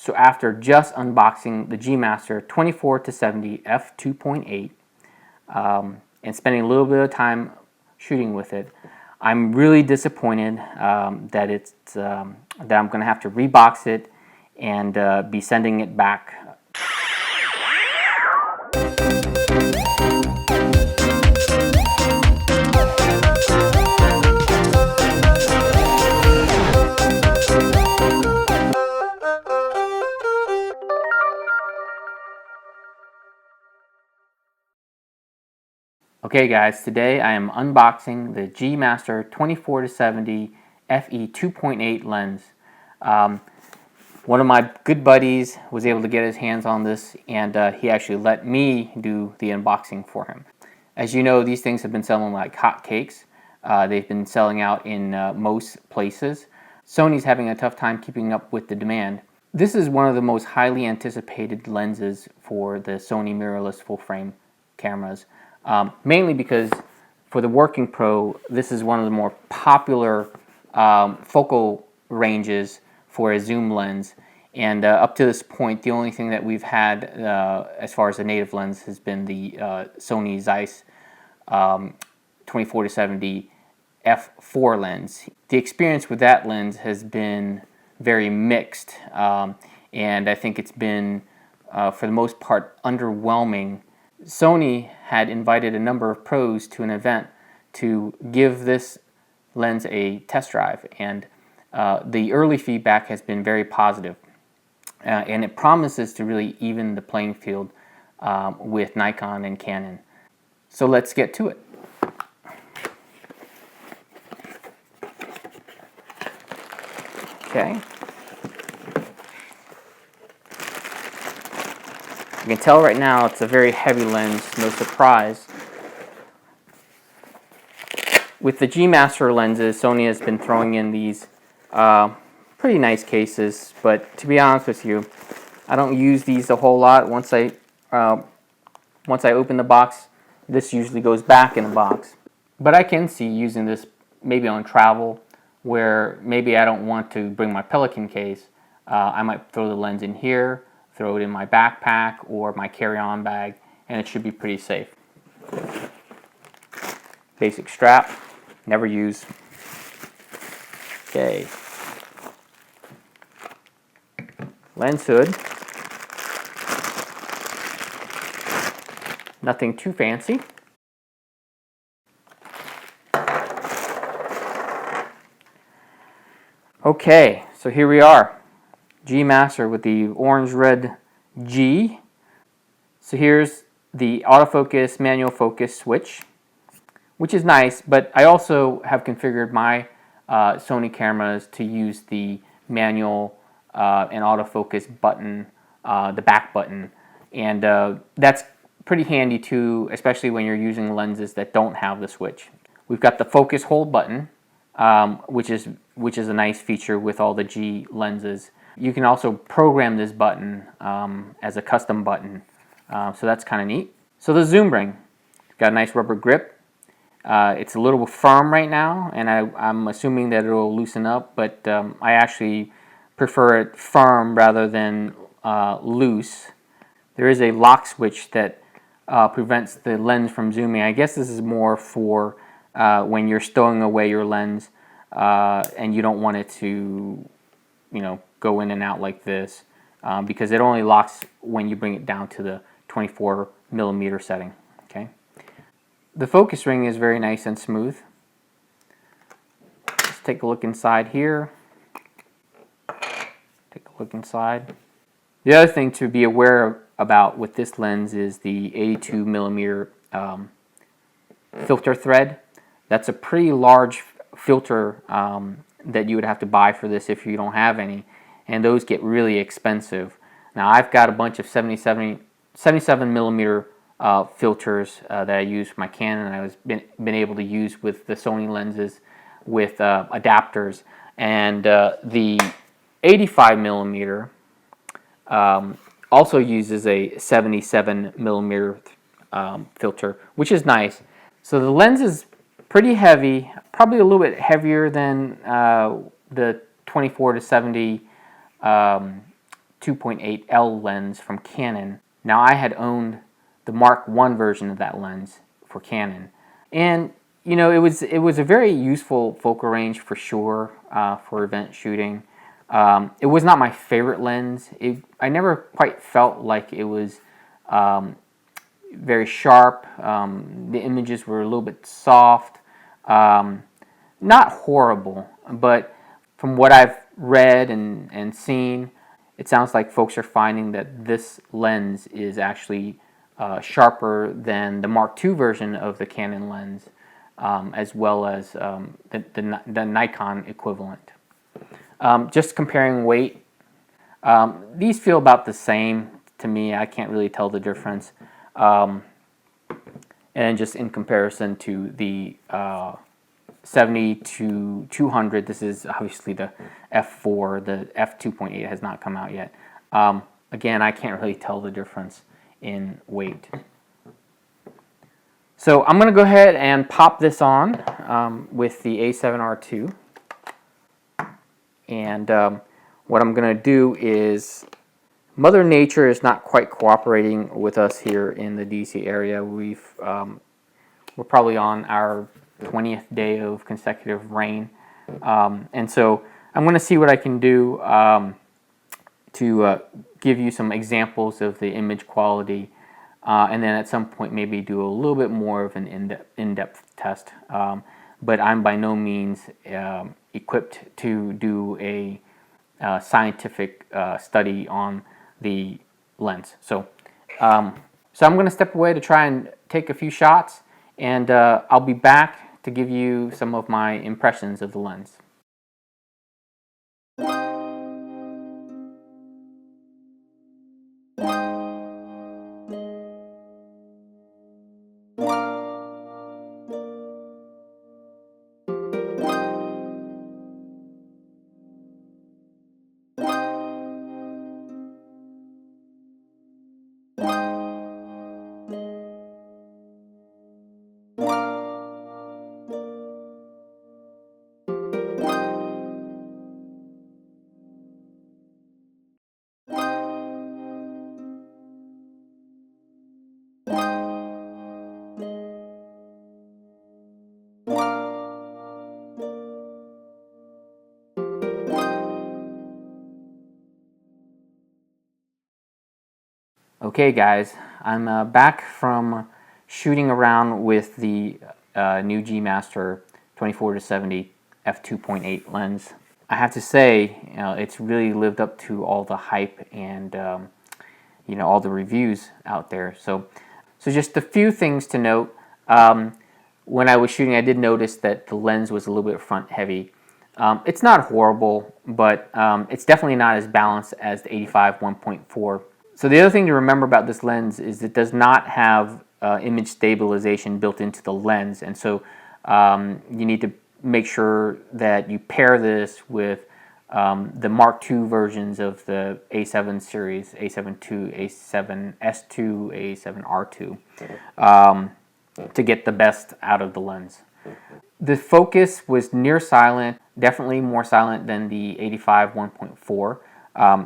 So after just unboxing the G Master 24-70 f2.8 and spending a little bit of time shooting with it, I'm really disappointed that I'm going to have to rebox it and be sending it back. Okay guys, today I am unboxing the G Master 24-70 FE 2.8 lens. One of my good buddies was able to get his hands on this, and he actually let me do the unboxing for him. As you know, these things have been selling like hotcakes. They've been selling out in most places. Sony's having a tough time keeping up with the demand. This is one of the most highly anticipated lenses for the Sony mirrorless full-frame cameras. Mainly because for the working pro, this is one of the more popular focal ranges for a zoom lens, and up to this point the only thing that we've had as far as a native lens has been the Sony Zeiss 24-70 f4 lens. The experience with that lens has been very mixed, and I think it's been for the most part underwhelming. Sony had invited a number of pros to an event to give this lens a test drive, and the early feedback has been very positive, and it promises to really even the playing field with Nikon and Canon. So let's get to it. Okay. You can tell right now it's a very heavy lens, no surprise. With the G Master lenses, Sony has been throwing in these pretty nice cases, but to be honest with you, I don't use these a whole lot. Once I open the box, this usually goes back in the box. But I can see using this maybe on travel, where maybe I don't want to bring my Pelican case. I might throw the lens in here, throw it in my backpack or my carry-on bag, and it should be pretty safe. Basic strap, never use. Okay. Lens hood. Nothing too fancy. Okay, so here we are. G Master with the orange-red G. So here's the autofocus, manual focus switch, which is nice, but I also have configured my Sony cameras to use the manual and autofocus button, the back button, and that's pretty handy too, especially when you're using lenses that don't have the switch. We've got the focus hold button, which is a nice feature with all the G lenses. You can also program this button as a custom button, so that's kind of neat. So the zoom ring, got a nice rubber grip. It's a little firm right now, and I'm assuming that it'll loosen up, but I actually prefer it firm rather than loose. There is a lock switch that prevents the lens from zooming. I guess this is more for when you're stowing away your lens and you don't want it to, go in and out like this, because it only locks when you bring it down to the 24mm setting. Okay. The focus ring is very nice and smooth. Let's take a look inside here. Take a look inside. The other thing to be aware about with this lens is the 82mm filter thread. That's a pretty large filter that you would have to buy for this if you don't have any, and those get really expensive. Now I've got a bunch of 77mm filters that I use for my Canon, and I've been able to use with the Sony lenses with adapters, and the 85mm also uses a 77mm filter, which is nice. So the lens is pretty heavy, probably a little bit heavier than the 24-70 f2.8L lens from Canon. Now I had owned the Mark I version of that lens for Canon, and you know, it was a very useful focal range for sure for event shooting. It was not my favorite lens. I never quite felt like it was very sharp. The images were a little bit soft. Not horrible, but from what I've read and seen, it sounds like folks are finding that this lens is actually sharper than the Mark II version of the Canon lens, as well as the Nikon equivalent. Just comparing weight, these feel about the same to me. I can't really tell the difference. And just in comparison to the 70 to 200, this is obviously the f4, the f2.8 has not come out yet. Again, I can't really tell the difference in weight. So I'm going to go ahead and pop this on with the A7R2. And what I'm going to do is, Mother Nature is not quite cooperating with us here in the DC area. We're probably on our 20th day of consecutive rain. And so I'm going to see what I can do to give you some examples of the image quality, and then at some point maybe do a little bit more of an in-depth test. But I'm by no means equipped to do a scientific study on the lens. So I'm going to step away to try and take a few shots, and I'll be back to give you some of my impressions of the lens. Okay guys, I'm back from shooting around with the new G Master 24-70 f2.8 lens. I have to say, it's really lived up to all the hype and all the reviews out there. So just a few things to note. When I was shooting, I did notice that the lens was a little bit front heavy. It's not horrible, but it's definitely not as balanced as the 85 1.4. So the other thing to remember about this lens is it does not have image stabilization built into the lens, and so you need to make sure that you pair this with the Mark II versions of the A7 series, A7 II, A7S2, A7R2, to get the best out of the lens. The focus was near silent, definitely more silent than the 85 1.4.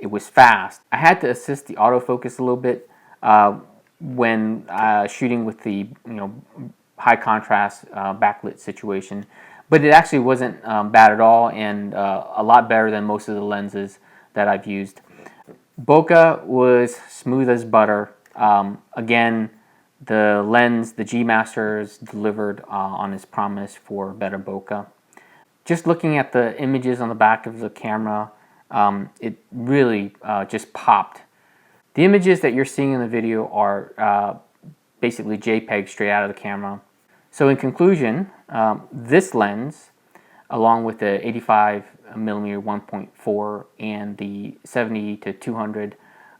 It was fast. I had to assist the autofocus a little bit when shooting with the high contrast backlit situation, but it actually wasn't bad at all, and a lot better than most of the lenses that I've used. Bokeh was smooth as butter. Again, the lens, the G Master, delivered on its promise for better bokeh. Just looking at the images on the back of the camera, it really just popped. The images that you're seeing in the video are basically JPEG straight out of the camera. So in conclusion, this lens, along with the 85mm 1.4 and the 70 to 200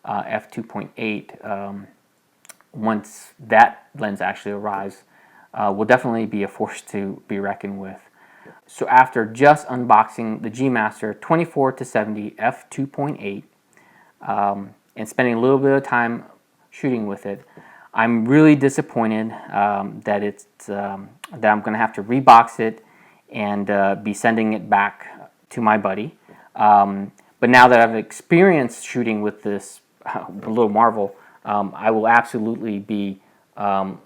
f2.8, once that lens actually arrives, will definitely be a force to be reckoned with. So after just unboxing the G Master 24-70 f2.8 and spending a little bit of time shooting with it, I'm really disappointed that I'm going to have to rebox it and be sending it back to my buddy. But now that I've experienced shooting with this little marvel, I will absolutely be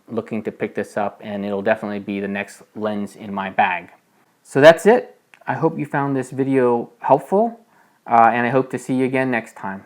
looking to pick this up, and it'll definitely be the next lens in my bag. So that's it. I hope you found this video helpful, and I hope to see you again next time.